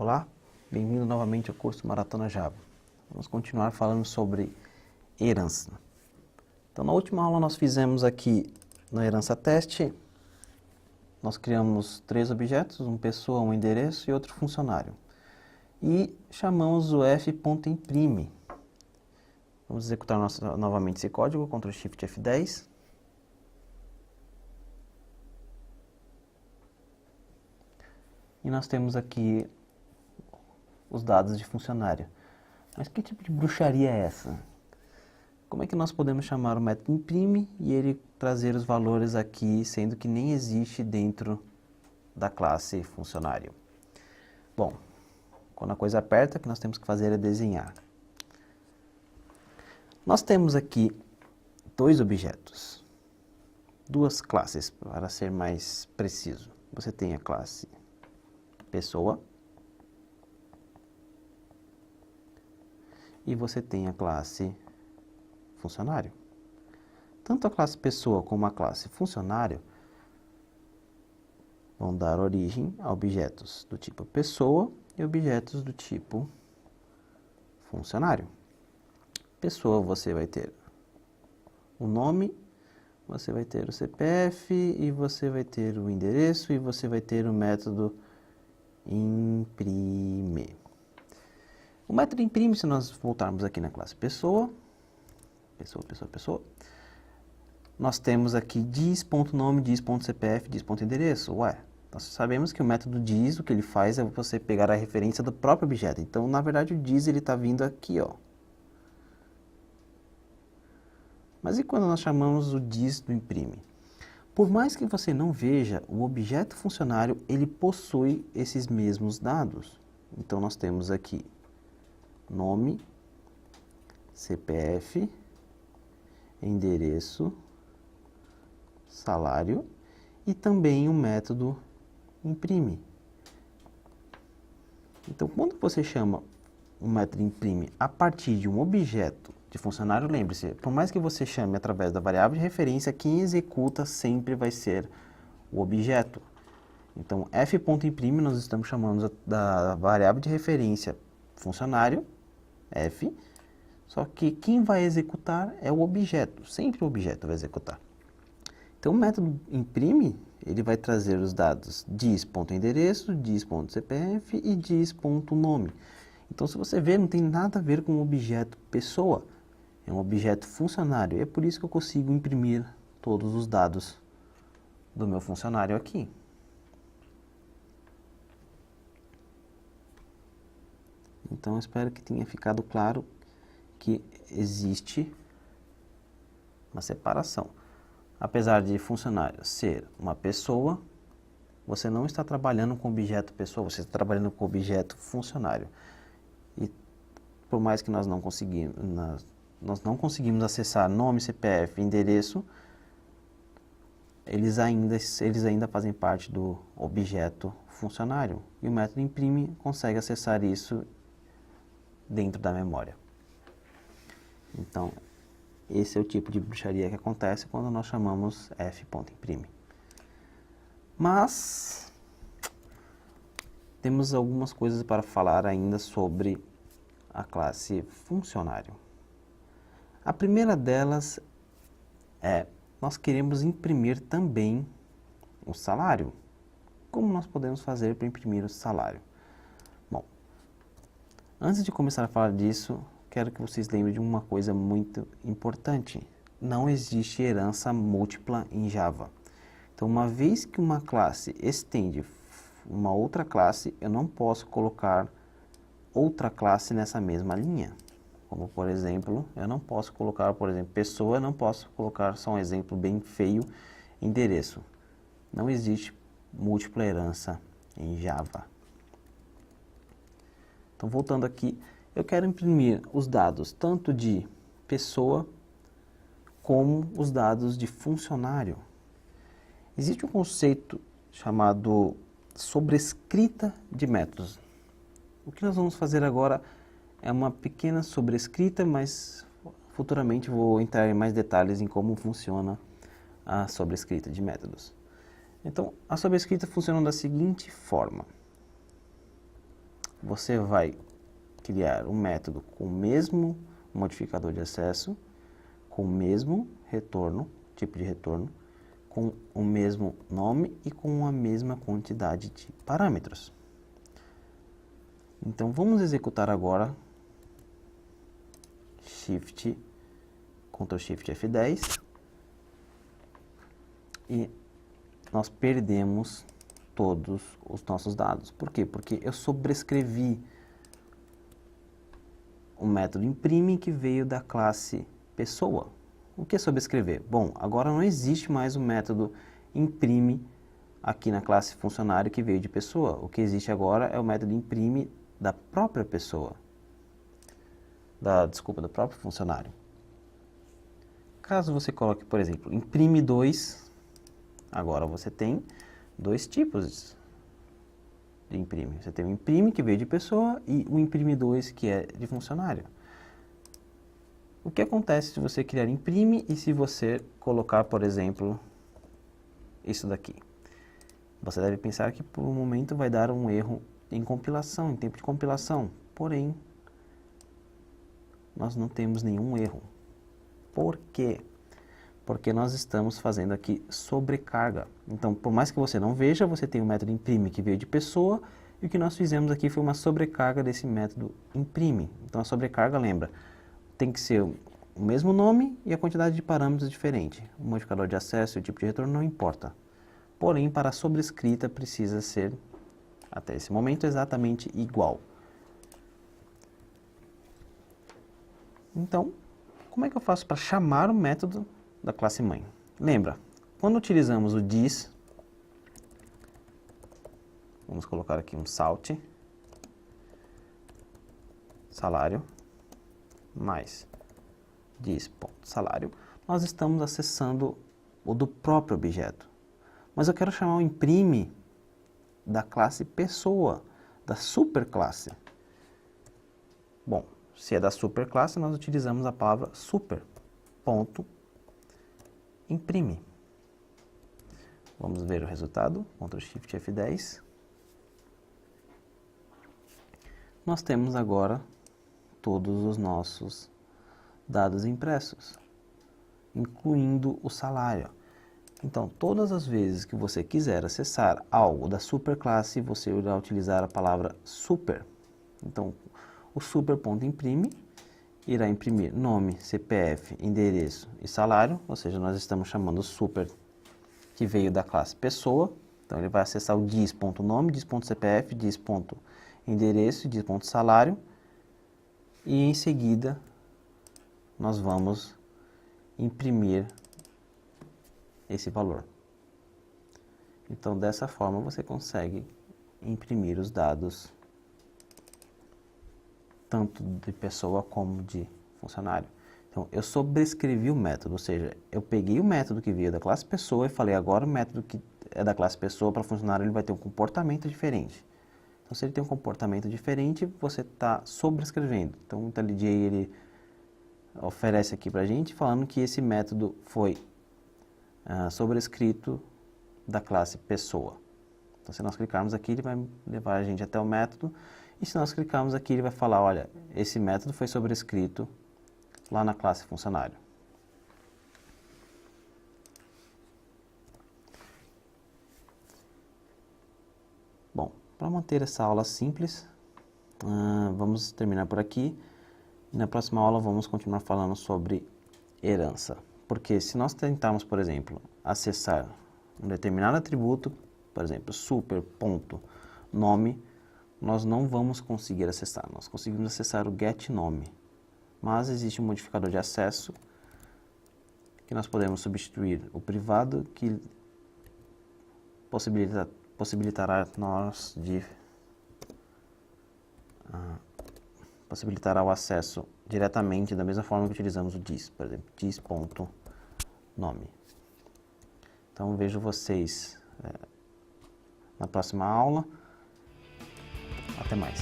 Olá, bem-vindo novamente ao curso Maratona Java. Vamos continuar falando sobre herança. Então, na última aula nós fizemos aqui no herança teste, nós criamos 3 objetos, uma pessoa, um endereço e outro funcionário. E chamamos o f.imprime. Vamos executar novamente esse código, Ctrl Shift F10. E nós temos aqui os dados de funcionário. Mas que tipo de bruxaria é essa? Como é que nós podemos chamar o método imprime e ele trazer os valores aqui, sendo que nem existe dentro da classe funcionário? Bom, quando a coisa aperta, o que nós temos que fazer é desenhar. Nós temos aqui 2 objetos, 2 classes, para ser mais preciso. Você tem a classe pessoa e você tem a classe funcionário. Tanto a classe pessoa como a classe funcionário vão dar origem a objetos do tipo pessoa e objetos do tipo funcionário. Pessoa, você vai ter o nome, você vai ter o CPF e você vai ter o endereço e você vai ter o método imprime. O método imprime, se nós voltarmos aqui na classe pessoa, nós temos aqui diz.nome, diz.cpf, diz.endereço. Ué, nós sabemos que o método diz, o que ele faz é você pegar a referência do próprio objeto. Então, na verdade, o diz ele está vindo aqui, ó. Mas e quando nós chamamos o diz do imprime? Por mais que você não veja, o objeto funcionário, ele possui esses mesmos dados. Então, nós temos aqui nome, CPF, endereço, salário e também o método imprime. Então, quando você chama o método imprime a partir de um objeto de funcionário, lembre-se, por mais que você chame através da variável de referência, quem executa sempre vai ser o objeto. Então, f.imprime nós estamos chamando da variável de referência funcionário, f, só que quem vai executar é o objeto, sempre o objeto vai executar. Então, o método imprime, ele vai trazer os dados diz.endereço, diz.cpf e diz.nome. Então, se você ver, não tem nada a ver com o objeto pessoa, é um objeto funcionário. E é por isso que eu consigo imprimir todos os dados do meu funcionário aqui. Então, eu espero que tenha ficado claro que existe uma separação. Apesar de funcionário ser uma pessoa, você não está trabalhando com objeto pessoa, você está trabalhando com objeto funcionário. E por mais que nós não conseguimos acessar nome, CPF, endereço, eles ainda fazem parte do objeto funcionário. E o método imprime consegue acessar isso dentro da memória. Então, esse é o tipo de bruxaria que acontece quando nós chamamos f.imprime. Mas temos algumas coisas para falar ainda sobre a classe funcionário. A primeira delas é, nós queremos imprimir também o salário. Como nós podemos fazer para imprimir o salário? Bom, antes de começar a falar disso, quero que vocês lembrem de uma coisa muito importante. Não existe herança múltipla em Java. Então, uma vez que uma classe estende uma outra classe, eu não posso colocar outra classe nessa mesma linha. Como, por exemplo, eu não posso colocar, por exemplo, pessoa, eu não posso colocar, só um exemplo bem feio, endereço. Não existe múltipla herança em Java. Então, voltando aqui, eu quero imprimir os dados tanto de pessoa como os dados de funcionário. Existe um conceito chamado sobrescrita de métodos. O que nós vamos fazer agora é uma pequena sobrescrita, mas futuramente vou entrar em mais detalhes em como funciona a sobrescrita de métodos. Então, a sobrescrita funciona da seguinte forma. você vai criar um método com o mesmo modificador de acesso, com o mesmo retorno, tipo de retorno, com o mesmo nome e com a mesma quantidade de parâmetros. Então vamos executar agora Ctrl Shift F10 e nós perdemos todos os nossos dados. Por quê? Porque eu sobrescrevi o método imprime que veio da classe pessoa. O que é sobrescrever? Bom, agora não existe mais o método imprime aqui na classe funcionário que veio de pessoa. O que existe agora é o método imprime da própria pessoa. Do próprio funcionário. Caso você coloque, por exemplo, imprime 2, agora você tem dois tipos de imprime. Você tem o imprime que veio de pessoa e o imprime 2 que é de funcionário. O que acontece se você criar imprime e se você colocar, por exemplo, isso daqui? Você deve pensar que por um momento vai dar um erro em compilação, em tempo de compilação. Porém, nós não temos nenhum erro. Por quê? Porque nós estamos fazendo aqui sobrecarga. Então, por mais que você não veja, você tem o método imprime que veio de pessoa, e o que nós fizemos aqui foi uma sobrecarga desse método imprime. Então, a sobrecarga, lembra, tem que ser o mesmo nome e a quantidade de parâmetros diferente. O modificador de acesso e o tipo de retorno não importa. Porém, para a sobrescrita precisa ser, até esse momento, exatamente igual. Então, como é que eu faço para chamar o método da classe mãe? Lembra, quando utilizamos o dis, vamos colocar aqui um salt, salário, mais dis.salário, nós estamos acessando o do próprio objeto. Mas eu quero chamar o imprime da classe pessoa, da superclasse. Bom, se é da superclasse, nós utilizamos a palavra super.imprime. Vamos ver o resultado, Ctrl Shift F10. Nós temos agora todos os nossos dados impressos, incluindo o salário. Então, todas as vezes que você quiser acessar algo da superclasse, você irá utilizar a palavra super. Então, o super.imprime irá imprimir nome, CPF, endereço e salário, ou seja, nós estamos chamando o super que veio da classe pessoa. Então, ele vai acessar o dis.nome, dis.cpf, dis.endereço e dis.salário. E em seguida, nós vamos imprimir esse valor. Então, dessa forma, você consegue imprimir os dados tanto de pessoa como de funcionário. Então, eu sobrescrevi o método, ou seja, eu peguei o método que veio da classe pessoa e falei, agora o método que é da classe pessoa para funcionário, ele vai ter um comportamento diferente. Então, se ele tem um comportamento diferente, você está sobrescrevendo. Então, o IntelliJ, ele oferece aqui para a gente, falando que esse método foi sobrescrito da classe pessoa. Então, se nós clicarmos aqui, ele vai levar a gente até o método, e se nós clicarmos aqui, ele vai falar, olha, esse método foi sobrescrito lá na classe funcionário. Bom, para manter essa aula simples, vamos terminar por aqui. E na próxima aula vamos continuar falando sobre herança. Porque se nós tentarmos, por exemplo, acessar um determinado atributo, por exemplo, super.nome, nós não vamos conseguir acessar. Nós conseguimos acessar o getNome, mas existe um modificador de acesso que nós podemos substituir o privado, que possibilitará o acesso diretamente da mesma forma que utilizamos o dis, por exemplo, dis.nome. Então, vejo vocês na próxima aula. Até mais.